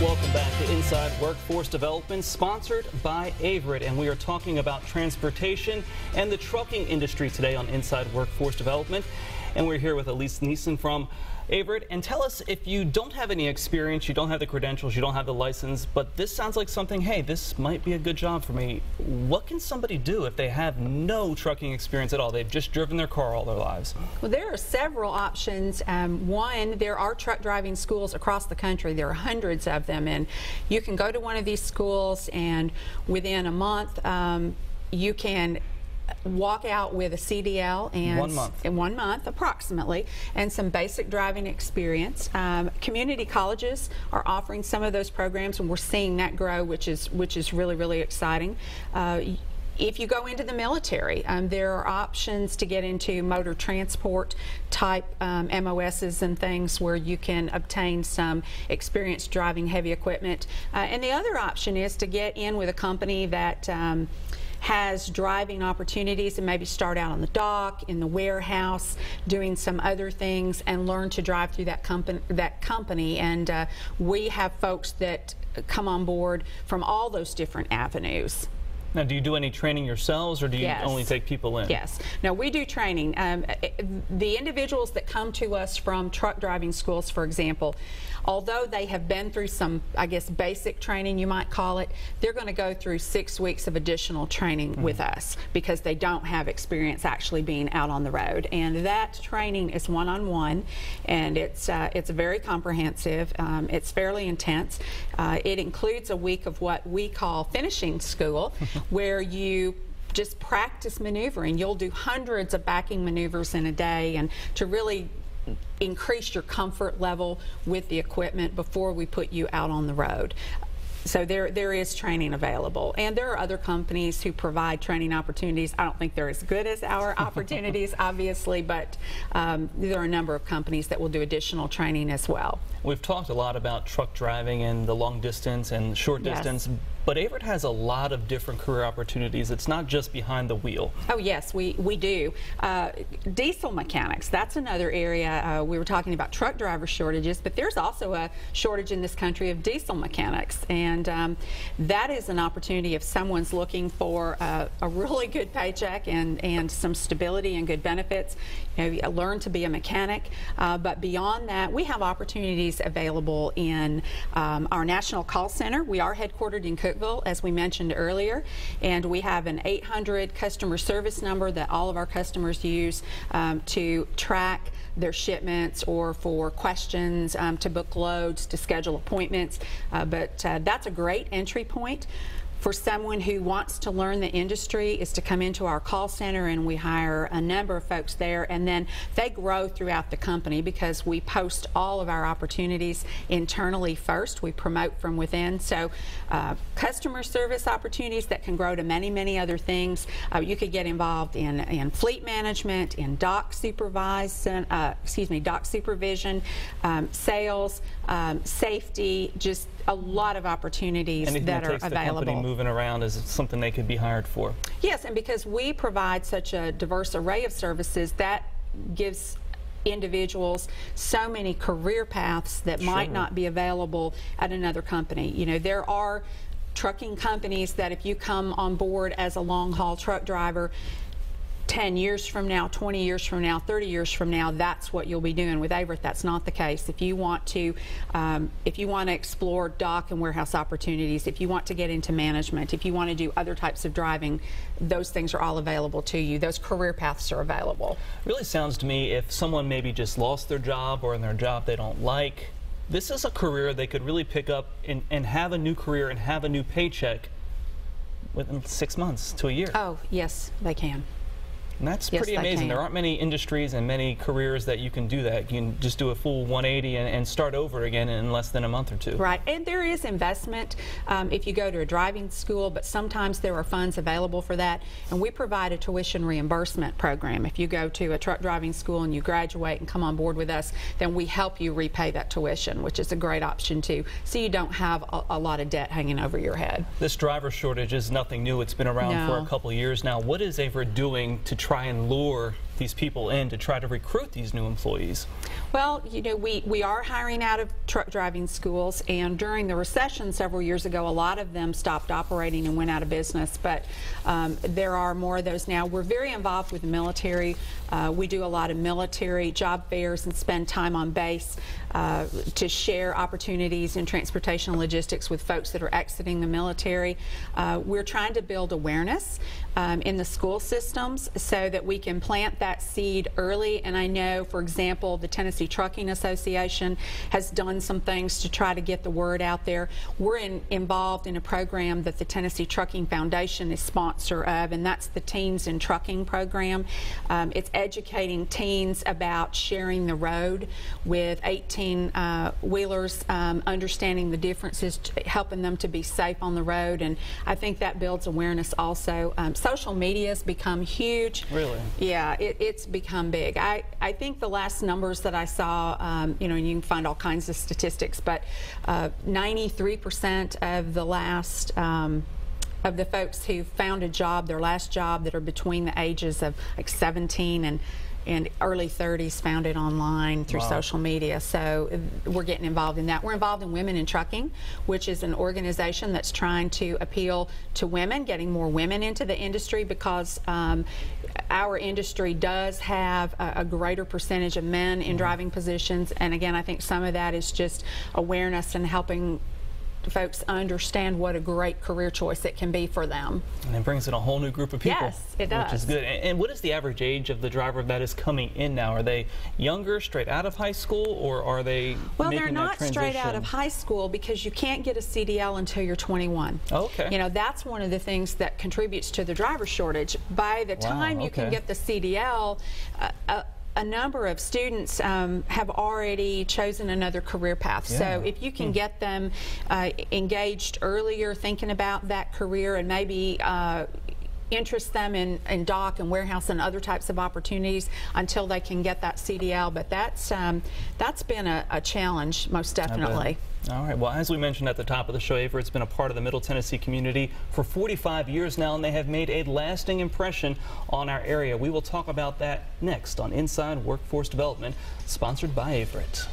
Welcome back to Inside Workforce Development, sponsored by Averitt, and we are talking about transportation and the trucking industry today on Inside Workforce Development. And we're here with Elise Neeson from Averitt. And tell us, if you don't have any experience, you don't have the credentials, you don't have the license, but this sounds like something, hey, this might be a good job for me. What can somebody do if they have no trucking experience at all? They've just driven their car all their lives. Well, there are several options. One, there are truck driving schools across the country. There are hundreds of them, and you can go to one of these schools, and within a month, you can walk out with a CDL and 1 month. In 1 month approximately, and some basic driving experience. Community colleges are offering some of those programs, and we're seeing that grow, which is really exciting. If you go into the military, there are options to get into motor transport type MOSs and things where you can obtain some experience driving heavy equipment. And the other option is to get in with a company that has driving opportunities and maybe start out on the dock, in the warehouse, doing some other things, and learn to drive through that company. And we have folks that come on board from all those different avenues. Now, do you do any training yourselves, or do you Yes. only take people in? Yes. No, we do training. The individuals that come to us from truck driving schools, for example, although they have been through some, I guess, basic training, you might call it, they're going to go through 6 weeks of additional training with us because they don't have experience actually being out on the road. And that training is one-on-one, and it's very comprehensive. It's fairly intense. It includes a week of what we call finishing school, where you just practice maneuvering. You'll do hundreds of backing maneuvers in a day, and to really increase your comfort level with the equipment before we put you out on the road. So there is training available, and there are other companies who provide training opportunities. I don't think they're as good as our opportunities, obviously, but there are a number of companies that will do additional training as well. We've talked a lot about truck driving and the long distance and short distance, but Averitt has a lot of different career opportunities. It's not just behind the wheel. Oh yes, we do. Diesel mechanics, that's another area. We were talking about truck driver shortages, but there's also a shortage in this country of diesel mechanics, and that is an opportunity if someone's looking for a really good paycheck and some stability and good benefits. You know, learn to be a mechanic, but beyond that, we have opportunities available in our national call center. We are headquartered in Cookeville, as we mentioned earlier, and we have an 800 customer service number that all of our customers use to track their shipments or for questions, to book loads, to schedule appointments. But that's a great entry point for someone who wants to learn the industry, is to come into our call center, and we hire a number of folks there, and then they grow throughout the company because we post all of our opportunities internally first. We promote from within. So customer service opportunities that can grow to many other things. You could get involved in fleet management, in dock supervision, sales, safety, just a lot of opportunities Anything that are takes available. The company moving around is something they could be hired for. Yes, and because we provide such a diverse array of services, that gives individuals so many career paths that might not be available at another company. You know, there are trucking companies that if you come on board as a long-haul truck driver, 10 years from now, 20 years from now, 30 years from now, that's what you'll be doing. With Averitt, that's not the case. If you want to explore dock and warehouse opportunities, if you want to get into management, if you want to do other types of driving, those things are all available to you. Those career paths are available. It really sounds to me, if someone maybe just lost their job, or in their job they don't like, this is a career they could really pick up and have a new career and have a new paycheck within 6 months to a year. Oh, yes, they can. And that's pretty amazing. There aren't many industries and many careers that you can do that. You can just do a full 180 and start over again in less than a month or two. Right, and there is investment if you go to a driving school, but sometimes there are funds available for that, and we provide a tuition reimbursement program. If you go to a truck driving school and you graduate and come on board with us, then we help you repay that tuition, which is a great option too, so you don't have a lot of debt hanging over your head. This driver shortage is nothing new. It's been around for a couple of years now. What is Averitt doing to try and lure these people in to try to recruit these new employees? Well, you know, we are hiring out of truck driving schools, and during the recession several years ago, a lot of them stopped operating and went out of business, but there are more of those now. We're very involved with the military. We do a lot of military job fairs and spend time on base to share opportunities in transportation and logistics with folks that are exiting the military. We're trying to build awareness in the school systems so that we can plant that seed early. And I know, for example, the Tennessee Trucking Association has done some things to try to get the word out there. We're involved in a program that the Tennessee Trucking Foundation is sponsor of, and that's the Teens in Trucking program. It's educating teens about sharing the road with 18-wheelers, understanding the differences, helping them to be safe on the road, and I think that builds awareness also. Social media has become huge. Really? Yeah, it's become big. I think the last numbers that I saw, you know, and you can find all kinds of statistics, but 93% of the last of the folks who found a job, their last job, that are between the ages of like 17 and early 30s, found it online through social media. So we're getting involved in that. We're involved in Women in Trucking, which is an organization that's trying to appeal to women, getting more women into the industry, because our industry does have a greater percentage of men in driving positions. And again, I think some of that is just awareness and helping folks understand what a great career choice it can be for them. And it brings in a whole new group of people. Yes, it does. Which is good. And what is the average age of the driver that is coming in now? Are they younger, straight out of high school, or are they Well, they're not straight out of high school, because you can't get a CDL until you're 21. Oh, okay. You know, that's one of the things that contributes to the driver shortage. By the time you can get the CDL, a number of students have already chosen another career path. Yeah. So if you can get them engaged earlier, thinking about that career, and maybe interest them in dock and warehouse and other types of opportunities until they can get that CDL. But that's been a challenge, most definitely. All right. Well, as we mentioned at the top of the show, Averitt's been a part of the Middle Tennessee community for 45 years now, and they have made a lasting impression on our area. We will talk about that next on Inside Workforce Development, sponsored by Averitt.